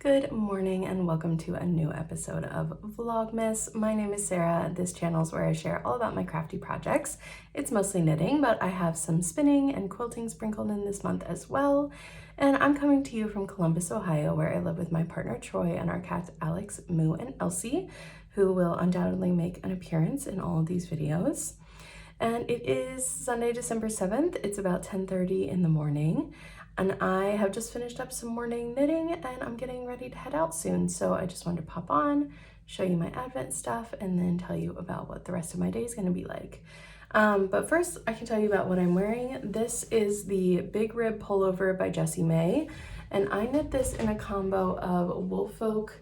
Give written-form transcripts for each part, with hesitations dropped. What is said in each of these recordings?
Good morning and welcome to a new episode of Vlogmas. My name is Sarah. This channel is where I share all about my crafty projects. It's mostly knitting, but I have some spinning and quilting sprinkled in this month as well. And I'm coming to you from Columbus, Ohio, where I live with my partner Troy and our cats Alex, Moo, and Elsie, who will undoubtedly make an appearance in all of these videos. And it is Sunday, December 7th. It's about 10:30 in the morning. And I have just finished up some morning knitting and I'm getting ready to head out soon. So I just wanted to pop on, show you my Advent stuff, and then tell you about what the rest of my day is gonna be like. But first I can tell you about what I'm wearing. This is the Big Rib Pullover by Jessie May. And I knit this in a combo of Woolfolk,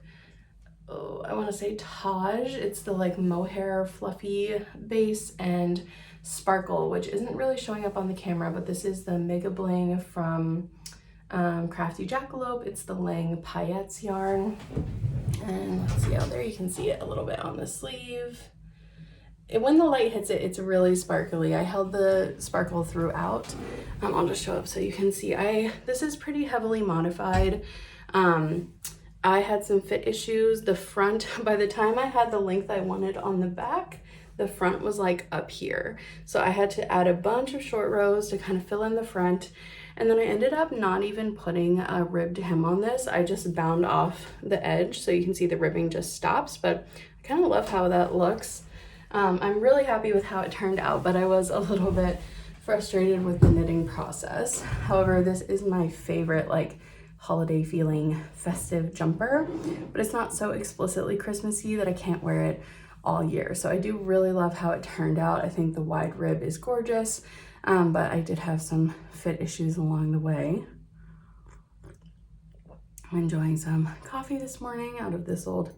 I wanna say Taj. It's the like mohair fluffy base, and Sparkle, which isn't really showing up on the camera, but this is the Mega Bling from Crafty Jackalope. It's the Lang Paillettes yarn. And let's see, there you can see it a little bit on the sleeve. When the light hits it, it's really sparkly. I held the sparkle throughout. I'll just show up so you can see. This is pretty heavily modified. I had some fit issues. The front, by the time I had the length I wanted on the back, the front was like up here. So I had to add a bunch of short rows to kind of fill in the front. And then I ended up not even putting a ribbed hem on this. I just bound off the edge so you can see the ribbing just stops, but I kind of love how that looks. I'm really happy with how it turned out, but I was a little bit frustrated with the knitting process. However, this is my favorite like holiday feeling festive jumper, but it's not so explicitly Christmassy that I can't wear it all year. So I do really love how it turned out. I think the wide rib is gorgeous, but I did have some fit issues along the way. I'm enjoying some coffee this morning out of this old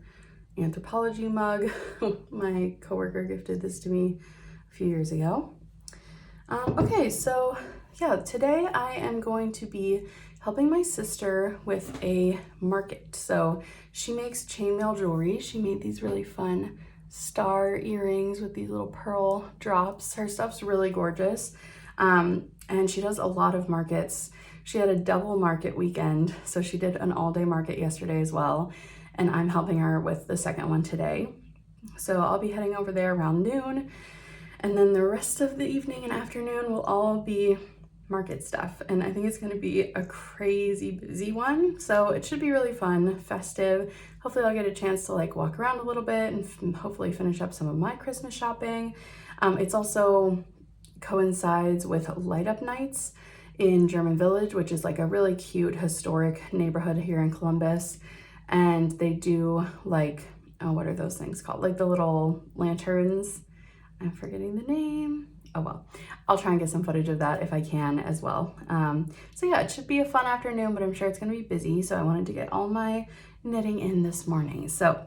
Anthropology mug. My coworker gifted this to me a few years ago. Okay, so yeah, today I am going to be helping my sister with a market. So she makes chainmail jewelry. She made these really fun star earrings with these little pearl drops. Her stuff's really gorgeous. And she does a lot of markets. She had a double market weekend, so she did an all-day market yesterday as well, and I'm helping her with the second one today. So I'll be heading over there around noon, and then the rest of the evening and afternoon will all be market stuff, and I think it's going to be a crazy busy one, so it should be really fun, festive. Hopefully I'll get a chance to like walk around a little bit and hopefully finish up some of my Christmas shopping. It's also coincides with light up nights in German Village, which is like a really cute historic neighborhood here in Columbus, and they do like, what are those things called, like the little lanterns. I'm forgetting the name. Oh well, I'll try and get some footage of that if I can as well. So yeah, it should be a fun afternoon, but I'm sure it's gonna be busy. So I wanted to get all my knitting in this morning. So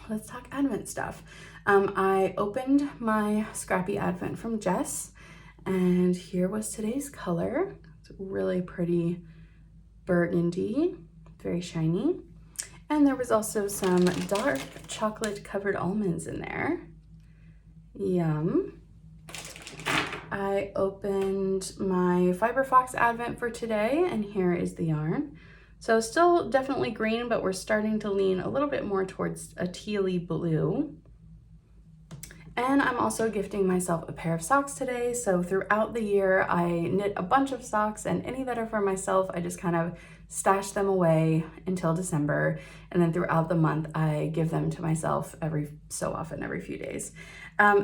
let's talk Advent stuff. I opened my Scrappy Advent from Jess, and here was today's color. It's really pretty burgundy, very shiny. And there was also some dark chocolate covered almonds in there. Yum. I opened my Fiber Fox Advent for today, and here is the yarn. So still definitely green, but we're starting to lean a little bit more towards a tealy blue. And I'm also gifting myself a pair of socks today. So throughout the year, I knit a bunch of socks, and any that are for myself, I just kind of stash them away until December. And then throughout the month, I give them to myself every so often, every few days.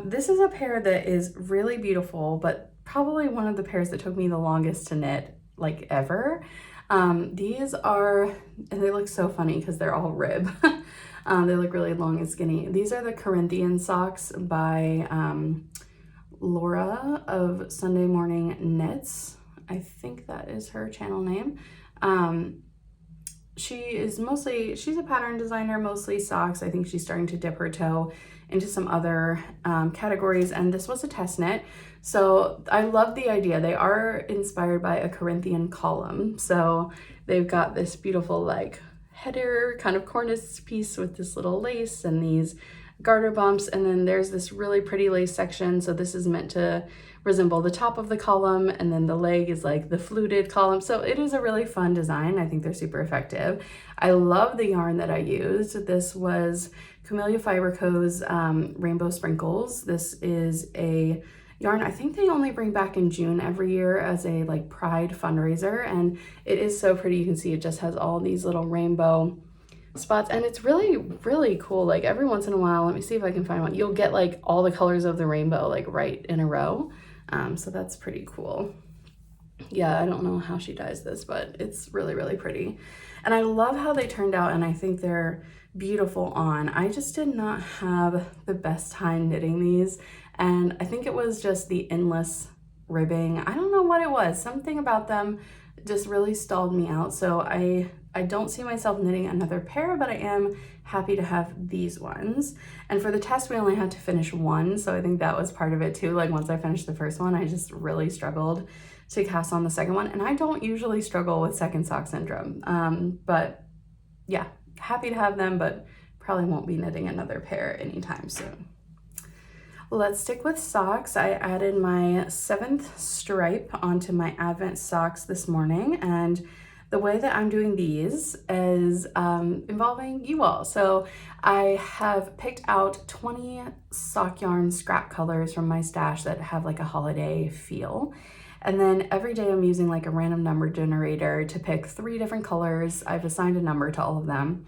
This is a pair that is really beautiful, but probably one of the pairs that took me the longest to knit, like ever. These are, and they look so funny because they're all rib. They look really long and skinny. These are the Corinthian socks by Laura of Sunday Morning Knits. I think that is her channel name. She's a pattern designer, mostly socks. I think she's starting to dip her toe into some other categories, and this was a test knit. So I love the idea. They are inspired by a Corinthian column. So they've got this beautiful like header kind of cornice piece with this little lace and these garter bumps, and then there's this really pretty lace section. So this is meant to resemble the top of the column, and then the leg is like the fluted column. So it is a really fun design. I think they're super effective. I love the yarn that I used. This was Camellia Fiber Co.'s Rainbow Sprinkles. This is a yarn I think they only bring back in June every year as a like Pride fundraiser, and it is so pretty. You can see it just has all these little rainbow spots, and it's really, really cool. Like every once in a while, let me see if I can find one, you'll get like all the colors of the rainbow like right in a row. So that's pretty cool. Yeah, I don't know how she dyes this, but it's really, really pretty. And I love how they turned out, and I think they're beautiful on. I just did not have the best time knitting these, and I think it was just the endless ribbing. I don't know what it was. Something about them just really stalled me out. So I don't see myself knitting another pair, but I am happy to have these ones. And for the test, we only had to finish one, so I think that was part of it too. Like once I finished the first one, I just really struggled to cast on the second one, and I don't usually struggle with second sock syndrome. But yeah, happy to have them, but probably won't be knitting another pair anytime soon. Let's stick with socks. I added my 7th stripe onto my Advent socks this morning, and the way that I'm doing these is involving you all. So I have picked out 20 sock yarn scrap colors from my stash that have like a holiday feel. And then every day I'm using like a random number generator to pick 3 different colors. I've assigned a number to all of them,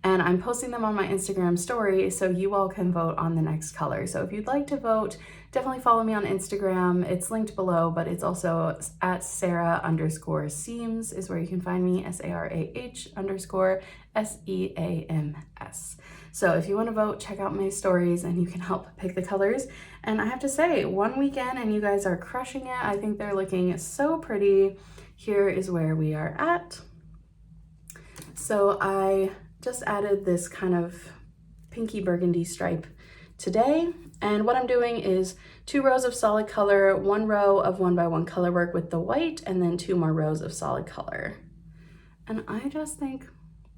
and I'm posting them on my Instagram story so you all can vote on the next color. So if you'd like to vote, definitely follow me on Instagram. It's linked below, but it's also at Sarah_Seams is where you can find me, SARAH_SEAMS. So if you want to vote, check out my stories and you can help pick the colors. And I have to say, 1 weekend and you guys are crushing it. I think they're looking so pretty. Here is where we are at. So I just added this kind of pinky burgundy stripe today. And what I'm doing is 2 rows of solid color, 1 row of 1x1 color work with the white, and then 2 more rows of solid color. And I just think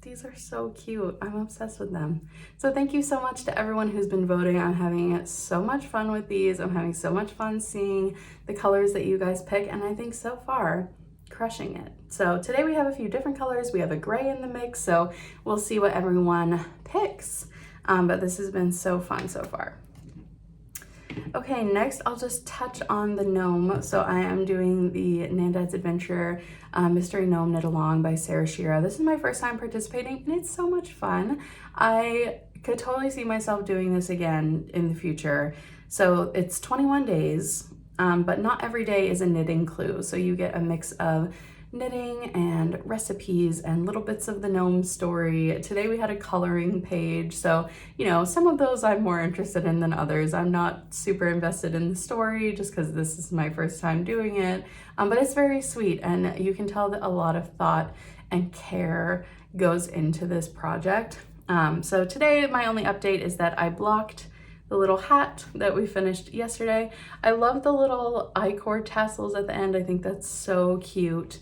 these are so cute. I'm obsessed with them. So thank you so much to everyone who's been voting. I'm having so much fun with these. I'm having so much fun seeing the colors that you guys pick, and I think so far, crushing it. So today we have a few different colors. We have a gray in the mix, so we'll see what everyone picks. But this has been so fun so far. Okay, next I'll just touch on the gnome. So I am doing the Nandad's Adventure Mystery Gnome Knit Along by Sarah Shira. This is my first time participating, and it's so much fun. I could totally see myself doing this again in the future. So it's 21 days, but not every day is a knitting clue. So you get a mix of knitting and recipes and little bits of the gnome story. Today we had a coloring page, so you know, some of those I'm more interested in than others. I'm not super invested in the story just because this is my first time doing it, but it's very sweet, and you can tell that a lot of thought and care goes into this project. So today my only update is that I blocked the little hat that we finished yesterday. I love the little I-cord tassels at the end. I think that's so cute.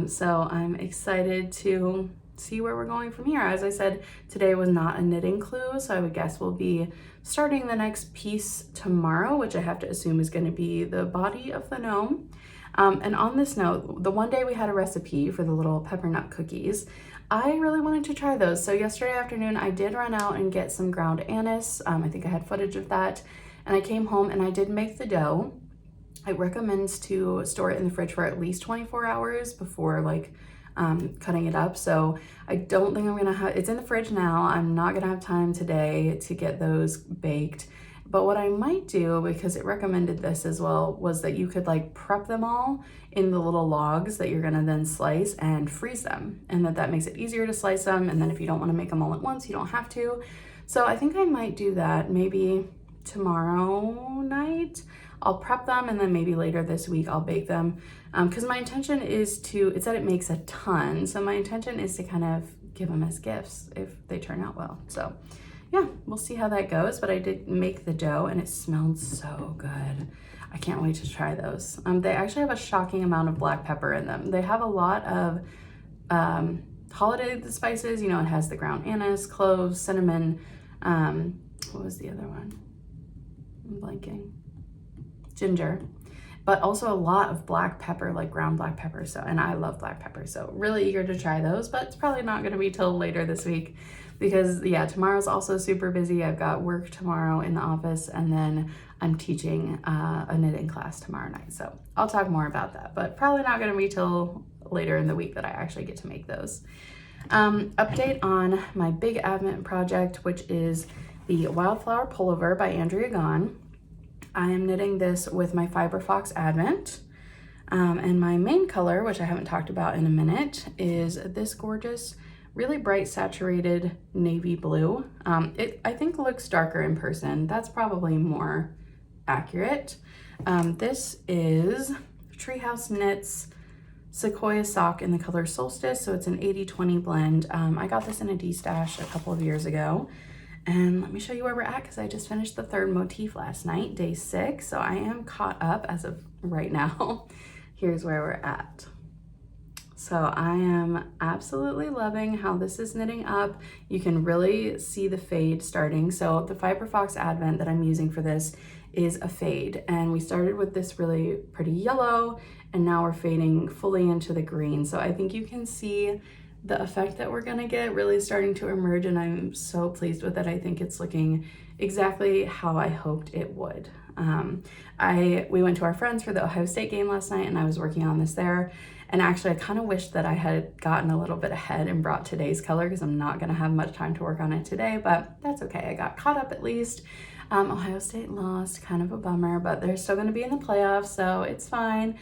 So I'm excited to see where we're going from here. As I said, today was not a knitting clue, so I would guess we'll be starting the next piece tomorrow, which I have to assume is going to be the body of the gnome. And on this note, the one day we had a recipe for the little pepper nut cookies. I really wanted to try those. So yesterday afternoon, I did run out and get some ground anise. I think I had footage of that. And I came home and I did make the dough. It recommends to store it in the fridge for at least 24 hours before like cutting it up. So I don't think I'm gonna have, it's in the fridge now. I'm not gonna have time today to get those baked. But what I might do, because it recommended this as well, was that you could like prep them all in the little logs that you're gonna then slice and freeze them. And that makes it easier to slice them. And then if you don't wanna make them all at once, you don't have to. So I think I might do that maybe tomorrow night. I'll prep them, and then maybe later this week I'll bake them. Because my intention is to, it said it makes a ton. So my intention is to kind of give them as gifts if they turn out well. So yeah, we'll see how that goes. But I did make the dough and it smelled so good. I can't wait to try those. They actually have a shocking amount of black pepper in them. They have a lot of holiday spices. You know, it has the ground anise, cloves, cinnamon. What was the other one? I'm blanking. Ginger. but also a lot of black pepper, like ground black pepper. So, and I love black pepper, so really eager to try those, but it's probably not gonna be till later this week because yeah, tomorrow's also super busy. I've got work tomorrow in the office, and then I'm teaching a knitting class tomorrow night. So I'll talk more about that, but probably not gonna be till later in the week that I actually get to make those. Update on my big Advent project, which is the Wildflower Pullover by Andrea Gaughan. I am knitting this with my Fiber Fox Advent. And my main color, which I haven't talked about in a minute, is this gorgeous, really bright saturated navy blue. It, I think, looks darker in person. That's probably more accurate. This is Treehouse Knits Sequoia Sock in the color Solstice, so it's an 80-20 blend. I got this in a D-stash a couple of years ago. And let me show you where we're at, because I just finished the third motif last night, day 6, so I am caught up as of right now. Here's where we're at. So I am absolutely loving how this is knitting up. You can really see the fade starting. So the Fiber Fox Advent that I'm using for this is a fade, and we started with this really pretty yellow, and now we're fading fully into the green. So I think you can see the effect that we're gonna get really starting to emerge, and I'm so pleased with it. I think it's looking exactly how I hoped it would. We went to our friends for the Ohio State game last night, and I was working on this there. And actually, I kind of wish that I had gotten a little bit ahead and brought today's color, because I'm not gonna have much time to work on it today, but that's okay. I got caught up at least. Ohio State lost, kind of a bummer, but they're still gonna be in the playoffs, so it's fine.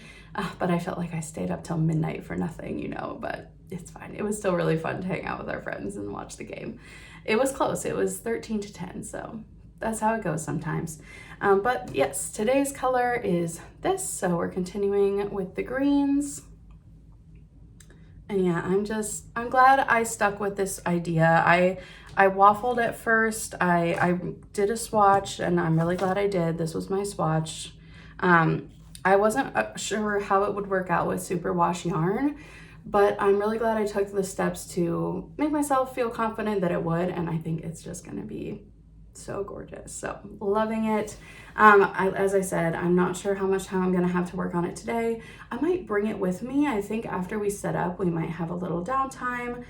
But I felt like I stayed up till midnight for nothing, you know, but it's fine. It was still really fun to hang out with our friends and watch the game. It was close. It was 13-10, so that's how it goes sometimes. But yes, today's color is this, so we're continuing with the greens. And yeah, I'm glad I stuck with this idea. I waffled at first. I did a swatch, and I'm really glad I did. This was my swatch. I wasn't sure how it would work out with superwash yarn, but I'm really glad I took the steps to make myself feel confident that it would, and I think it's just gonna be so gorgeous. So loving it. As I said, I'm not sure how much time I'm gonna have to work on it today. I might bring it with me. I think after we set up, we might have a little downtime.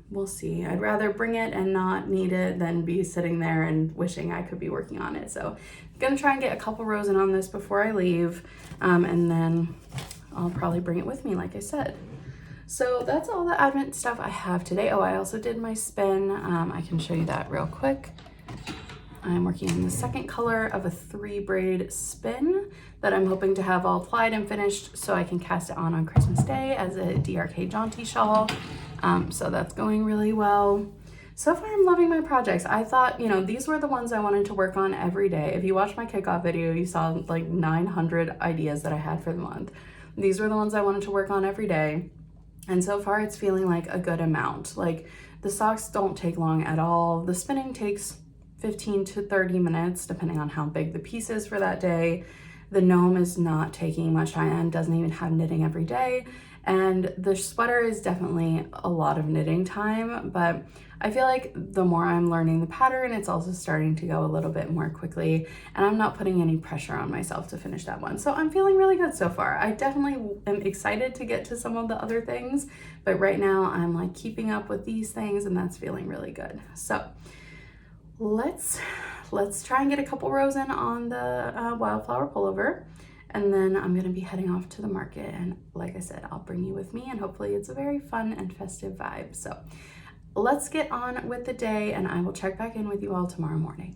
We'll see. I'd rather bring it and not need it than be sitting there and wishing I could be working on it. So I'm gonna try and get a couple rows in on this before I leave, and then I'll probably bring it with me, like I said. So that's all the Advent stuff I have today. Oh, I also did my spin. I can show you that real quick. I'm working on the second color of a 3-braid spin that I'm hoping to have all applied and finished so I can cast it on Christmas Day as a DRK Jaunty shawl. So that's going really well. So far, I'm loving my projects. I thought, you know, these were the ones I wanted to work on every day. If you watched my kickoff video, you saw like 900 ideas that I had for the month. These were the ones I wanted to work on every day. And so far, it's feeling like a good amount. Like, the socks don't take long at all. The spinning takes 15 to 30 minutes, depending on how big the piece is for that day. The gnome is not taking much time and doesn't even have knitting every day. And the sweater is definitely a lot of knitting time, but I feel like the more I'm learning the pattern, it's also starting to go a little bit more quickly, and I'm not putting any pressure on myself to finish that one. So I'm feeling really good so far. I definitely am excited to get to some of the other things, but right now I'm like keeping up with these things, and that's feeling really good. So let's try and get a couple rows in on the Wildflower Pullover, and then I'm gonna be heading off to the market, and like I said, I'll bring you with me, and hopefully it's a very fun and festive vibe. So let's get on with the day, and I will check back in with you all tomorrow morning.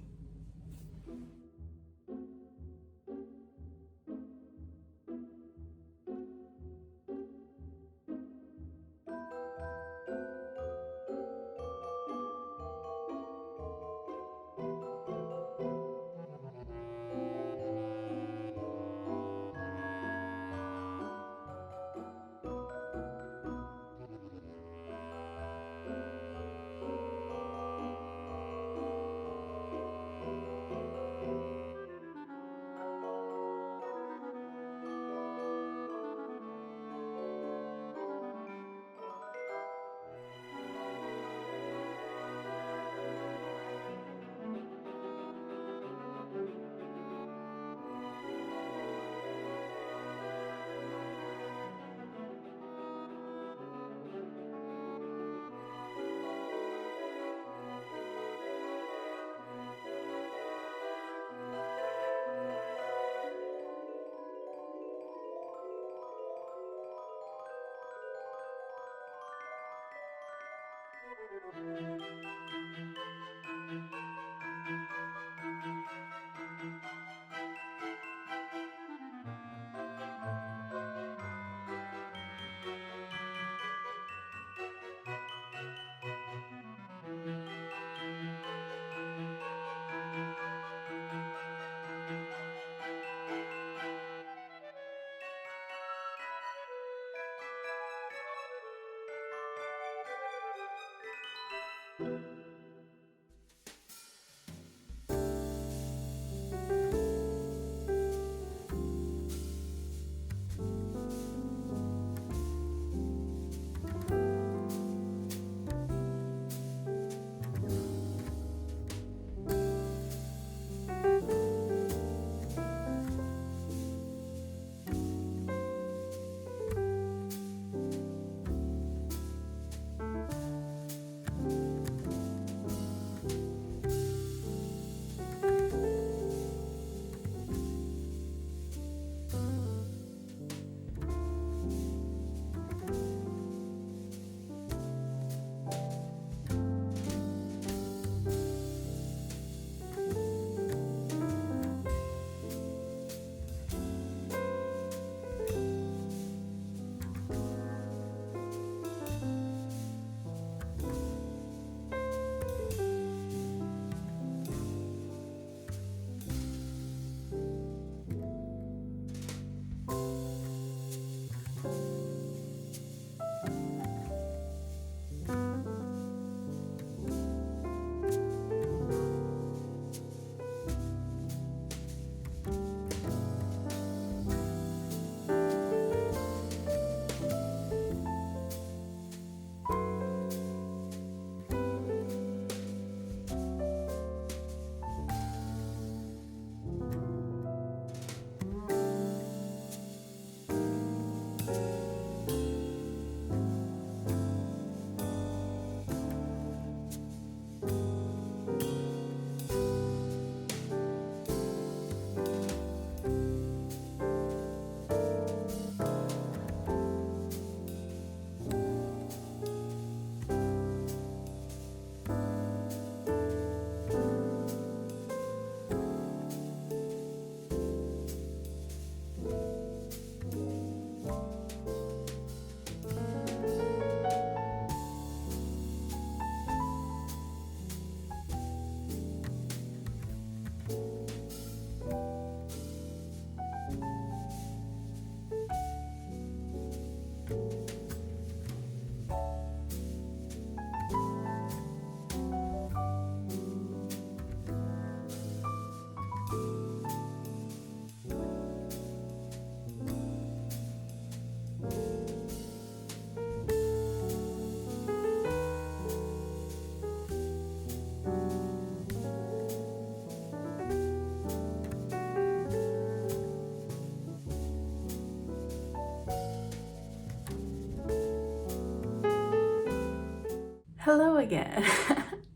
Hello again.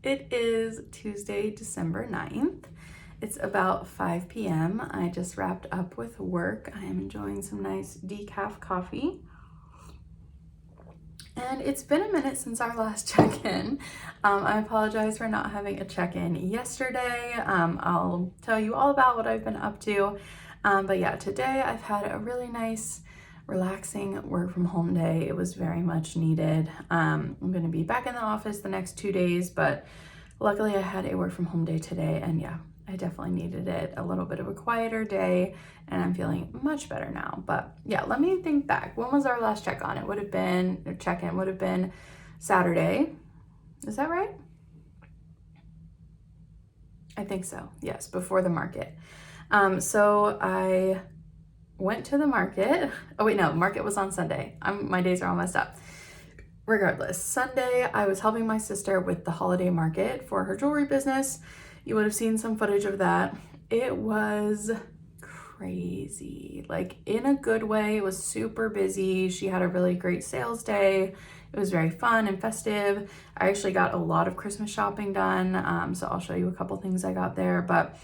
It is Tuesday, December 9th. It's about 5 p.m. I just wrapped up with work. I am enjoying some nice decaf coffee. And it's been a minute since our last check-in. I apologize for not having a check-in yesterday. I'll tell you all about what I've been up to. But yeah, today I've had a really nice relaxing work from home day. It was very much needed. I'm going to be back in the office the next 2 days, but luckily I had a work from home day today, and yeah, I definitely needed it. A little bit of a quieter day, and I'm feeling much better now. But yeah, let me think back. When was our last check-in? It would have been, or check-in would have been Saturday. Is that right? I think so. Yes, before the market. So I went to the market. Oh wait, no, market was on Sunday. My days are all messed up. Regardless, Sunday I was helping my sister with the holiday market for her jewelry business. You would have seen some footage of that. It was crazy, like in a good way. It was super busy. She had a really great sales day. It was very fun and festive. I actually got a lot of Christmas shopping done. So I'll show you a couple things I got there, but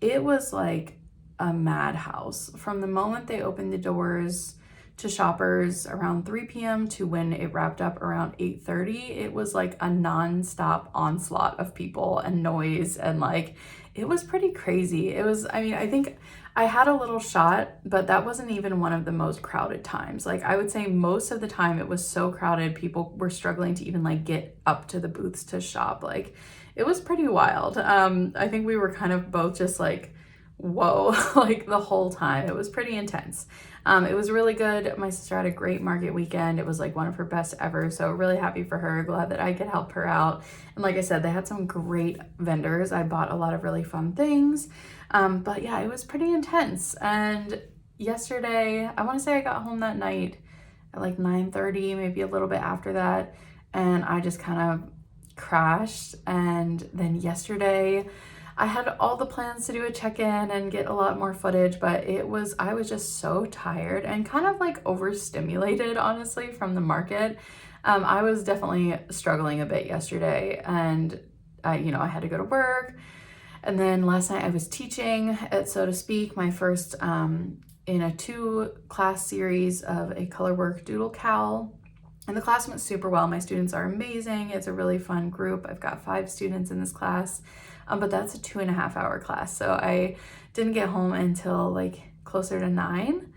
it was like a madhouse. From the moment they opened the doors to shoppers around 3 p.m. to when it wrapped up around 8:30, it was like a non-stop onslaught of people and noise, and like it was pretty crazy. It was, I mean, I think I had a little shot, but that wasn't even one of the most crowded times. Like I would say most of the time it was so crowded, people were struggling to even like get up to the booths to shop. Like it was pretty wild. I think we were kind of both just like, whoa, like the whole time. It was pretty intense. It was really good. My sister had a great market weekend. It was like one of her best ever. So really happy for her. Glad that I could help her out. And like I said, they had some great vendors. I bought a lot of really fun things. But yeah, it was pretty intense. And yesterday, I want to say I got home that night at like 9:30, maybe a little bit after that. And I just kind of crashed. And then yesterday, I had all the plans to do a check-in and get a lot more footage, but I was just so tired and kind of like overstimulated, honestly, from the market. I was definitely struggling a bit yesterday, and I had to go to work. And then last night I was teaching at, so to speak, my first in a 2-class series of a color work doodle cowl. And the class went super well. My students are amazing. It's a really fun group. I've got 5 students in this class. But that's a 2.5-hour class. So I didn't get home until like closer to 9.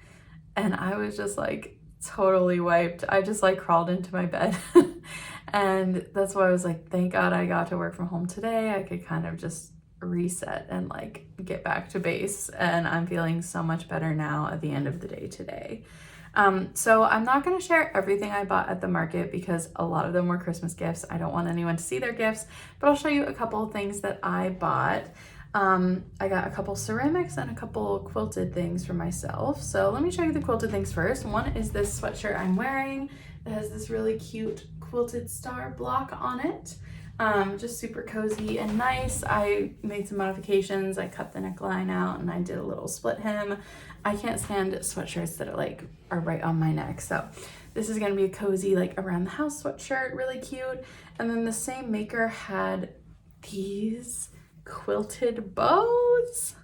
And I was just like totally wiped. I just like crawled into my bed. And that's why I was like, thank God I got to work from home today. I could kind of just reset and like get back to base. And I'm feeling so much better now at the end of the day today. So I'm not going to share everything I bought at the market because a lot of them were Christmas gifts. I don't want anyone to see their gifts, but I'll show you a couple of things that I bought. I got a couple ceramics and a couple quilted things for myself. So let me show you the quilted things first. One is this sweatshirt I'm wearing. It has this really cute quilted star block on it. Just super cozy and nice. I made some modifications. I cut the neckline out and I did a little split hem. I can't stand sweatshirts that are right on my neck. So this is gonna be a cozy, like around the house sweatshirt, really cute. And then the same maker had these quilted bows.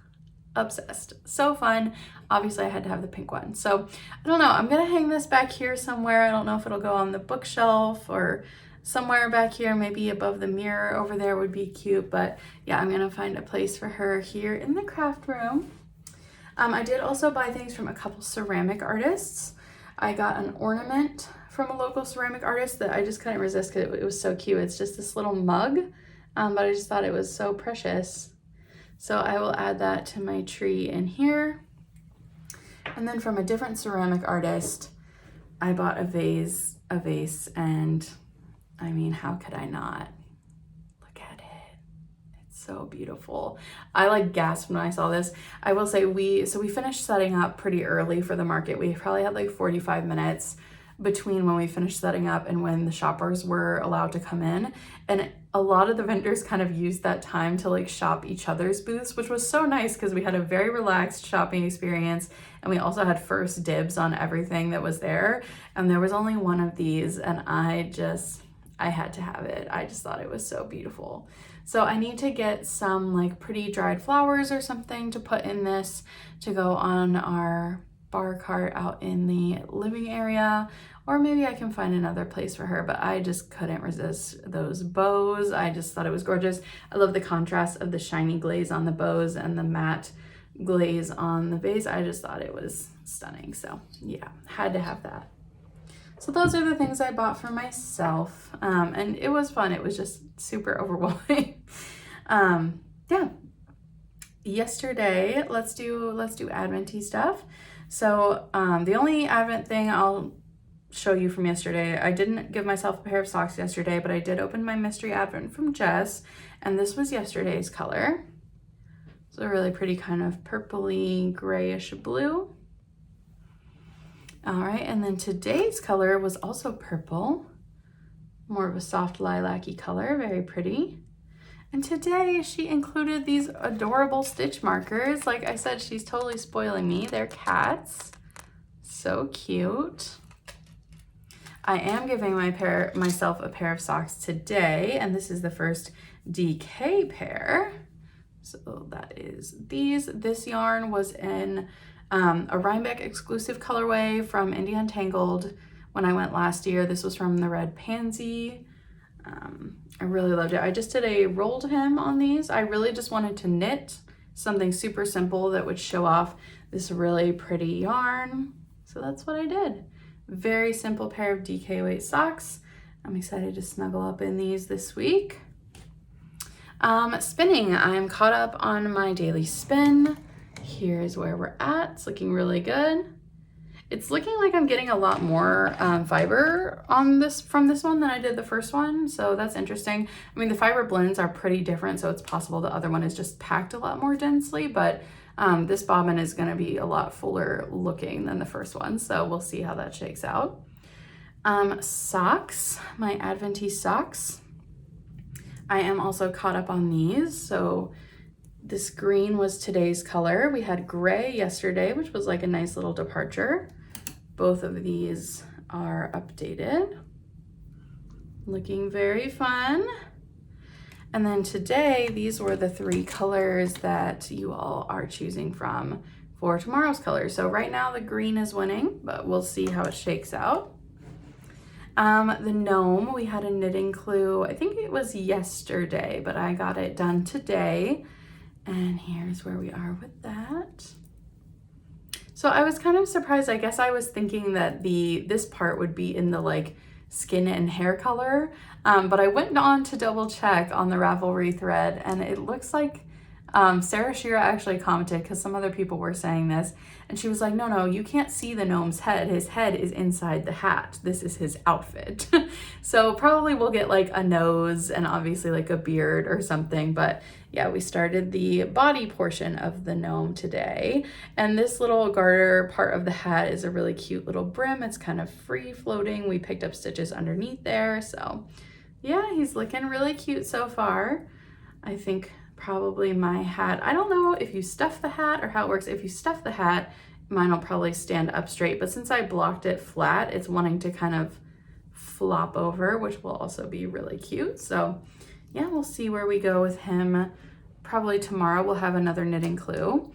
Obsessed. So fun. Obviously I had to have the pink one. So I don't know, I'm gonna hang this back here somewhere. I don't know if it'll go on the bookshelf or somewhere back here, maybe above the mirror over there would be cute. But yeah, I'm gonna find a place for her here in the craft room. I did also buy things from a couple ceramic artists. I got an ornament from a local ceramic artist that I just couldn't resist because it was so cute. It's just this little mug, but I just thought it was so precious. So I will add that to my tree in here. And then from a different ceramic artist, I bought a vase, and I mean, how could I not? Look at it. It's so beautiful. I like gasped when I saw this. I will say we finished setting up pretty early for the market. We probably had like 45 minutes between when we finished setting up and when the shoppers were allowed to come in. And a lot of the vendors kind of used that time to like shop each other's booths, which was so nice because we had a very relaxed shopping experience. And we also had first dibs on everything that was there. And there was only one of these, and I had to have it. I just thought it was so beautiful. So I need to get some like pretty dried flowers or something to put in this to go on our bar cart out in the living area, or maybe I can find another place for her, but I just couldn't resist those bows. I just thought it was gorgeous. I love the contrast of the shiny glaze on the bows and the matte glaze on the vase. I just thought it was stunning. So yeah, had to have that. So those are the things I bought for myself, and it was fun. It was just super overwhelming. Yeah. Yesterday, let's do Advent-y stuff. So the only Advent thing I'll show you from yesterday, I didn't give myself a pair of socks yesterday, but I did open my mystery Advent from Jess, and this was yesterday's color. It's a really pretty kind of purpley grayish blue. All right, and then today's color was also purple, more of a soft lilac-y color, very pretty. And today she included these adorable stitch markers. Like I said, she's totally spoiling me. They're cats, so cute. I am giving myself a pair of socks today, and this is the first DK pair. So that is these. This yarn was in a Rhinebeck exclusive colorway from Indie Untangled when I went last year. This was from the Red Pansy. I really loved it. I just did a rolled hem on these. I really just wanted to knit something super simple that would show off this really pretty yarn. So that's what I did. Very simple pair of DK weight socks. I'm excited to snuggle up in these this week. Spinning, I am caught up on my daily spin. Here's where we're at. It's looking really good. It's looking like I'm getting a lot more fiber on this from this one than I did the first one, so that's interesting. I mean, the fiber blends are pretty different, so it's possible the other one is just packed a lot more densely, but this bobbin is going to be a lot fuller looking than the first one, so we'll see how that shakes out. Socks, my Adventee socks. I am also caught up on these, so this green was today's color. We had gray yesterday, which was like a nice little departure. Both of these are updated. Looking very fun. And then today, these were the 3 colors that you all are choosing from for tomorrow's colors. So right now the green is winning, but we'll see how it shakes out. The gnome, we had a knitting clue. I think it was yesterday, but I got it done today. And here's where we are with that. So I was kind of surprised. I guess I was thinking that this part would be in the like skin and hair color, but I went on to double check on the Ravelry thread, and it looks like Sarah Shira actually commented, because some other people were saying this, and she was like, no, you can't see the gnome's head. His head is inside the hat. This is his outfit. So probably we'll get like a nose and obviously like a beard or something, but yeah, we started the body portion of the gnome today. And this little garter part of the hat is a really cute little brim. It's kind of free floating. We picked up stitches underneath there. So yeah, he's looking really cute so far. I think probably my hat, I don't know if you stuff the hat or how it works. If you stuff the hat, mine will probably stand up straight, but since I blocked it flat, it's wanting to kind of flop over, which will also be really cute. So yeah, we'll see where we go with him. Probably tomorrow we'll have another knitting clue.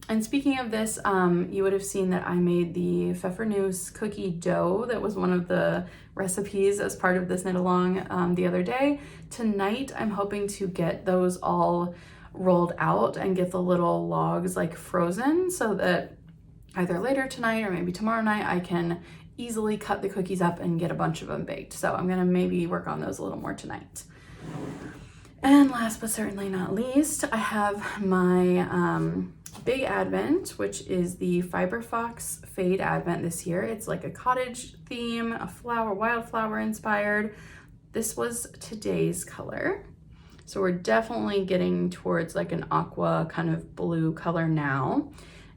And speaking of this, you would have seen that I made the Pfeffernusse cookie dough. That was one of the recipes as part of this knit along the other day. Tonight, I'm hoping to get those all rolled out and get the little logs like frozen so that either later tonight or maybe tomorrow night, I can easily cut the cookies up and get a bunch of them baked. So I'm gonna maybe work on those a little more tonight. And last but certainly not least, I have my Big Advent, which is the Fiber Fox Fade Advent this year. It's like a cottage theme, a flower, wildflower inspired. This was today's color. So we're definitely getting towards like an aqua kind of blue color now.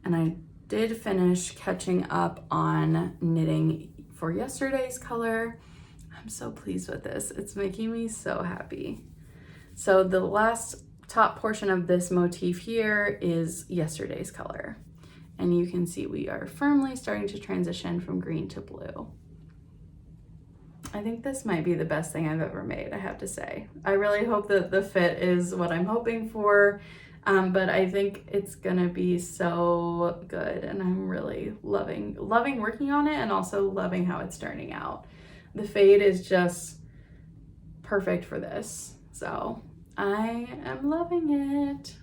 And I did finish catching up on knitting for yesterday's color. I'm so pleased with this. It's making me so happy. So the last top portion of this motif here is yesterday's color. And you can see we are firmly starting to transition from green to blue. I think this might be the best thing I've ever made, I have to say. I really hope that the fit is what I'm hoping for, but I think it's gonna be so good, and I'm really loving working on it and also loving how it's turning out. The fade is just perfect for this, so I am loving it.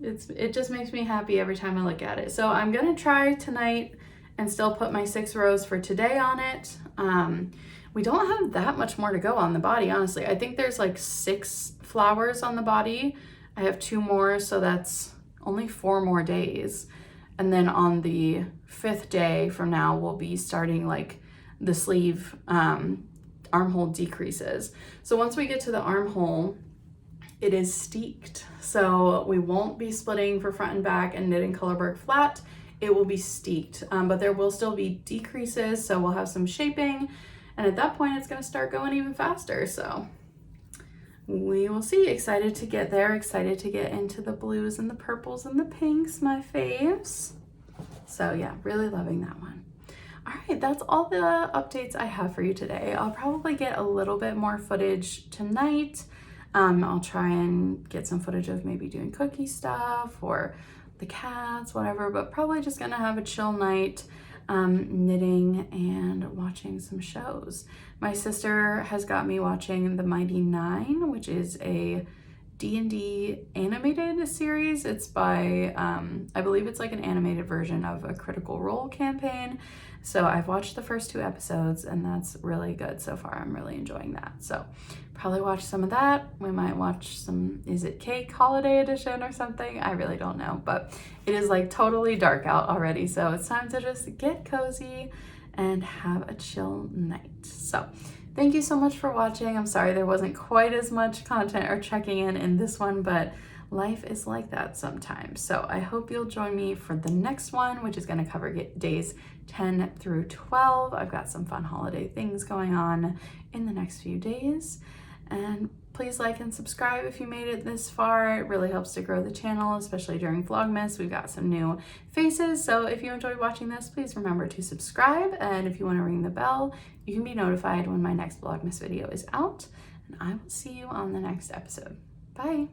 It just makes me happy every time I look at it. So I'm gonna try tonight and still put my 6 rows for today on it. We don't have that much more to go on the body, honestly. I think there's like 6 flowers on the body. I have 2 more, so that's only 4 more days. And then on the 5th day from now, we'll be starting like the sleeve armhole decreases. So once we get to the armhole, it is steeked. So we won't be splitting for front and back and knitting colorwork flat. It will be steeked, but there will still be decreases. So we'll have some shaping. And at that point, it's gonna start going even faster. So we will see. Excited to get there. Excited to get into the blues and the purples and the pinks, my faves. So yeah, really loving that one. All right, that's all the updates I have for you today. I'll probably get a little bit more footage tonight. I'll try and get some footage of maybe doing cookie stuff or the cats, whatever, but probably just gonna have a chill night, knitting and watching some shows. My sister has got me watching The Mighty Nine, which is a D&D animated series. It's by, I believe it's like an animated version of a Critical Role campaign. So I've watched the first 2 episodes and that's really good so far. I'm really enjoying that. So probably watch some of that. We might watch some, is it Cake Holiday Edition or something? I really don't know, but it is like totally dark out already. So it's time to just get cozy and have a chill night. So thank you so much for watching. I'm sorry there wasn't quite as much content or checking in this one, but life is like that sometimes. So I hope you'll join me for the next one, which is going to cover days 10 through 12. I've got some fun holiday things going on in the next few days. And please like and subscribe if you made it this far. It really helps to grow the channel, especially during Vlogmas. We've got some new faces. So if you enjoyed watching this, please remember to subscribe. And if you want to ring the bell, you can be notified when my next Vlogmas video is out. And I will see you on the next episode. Bye.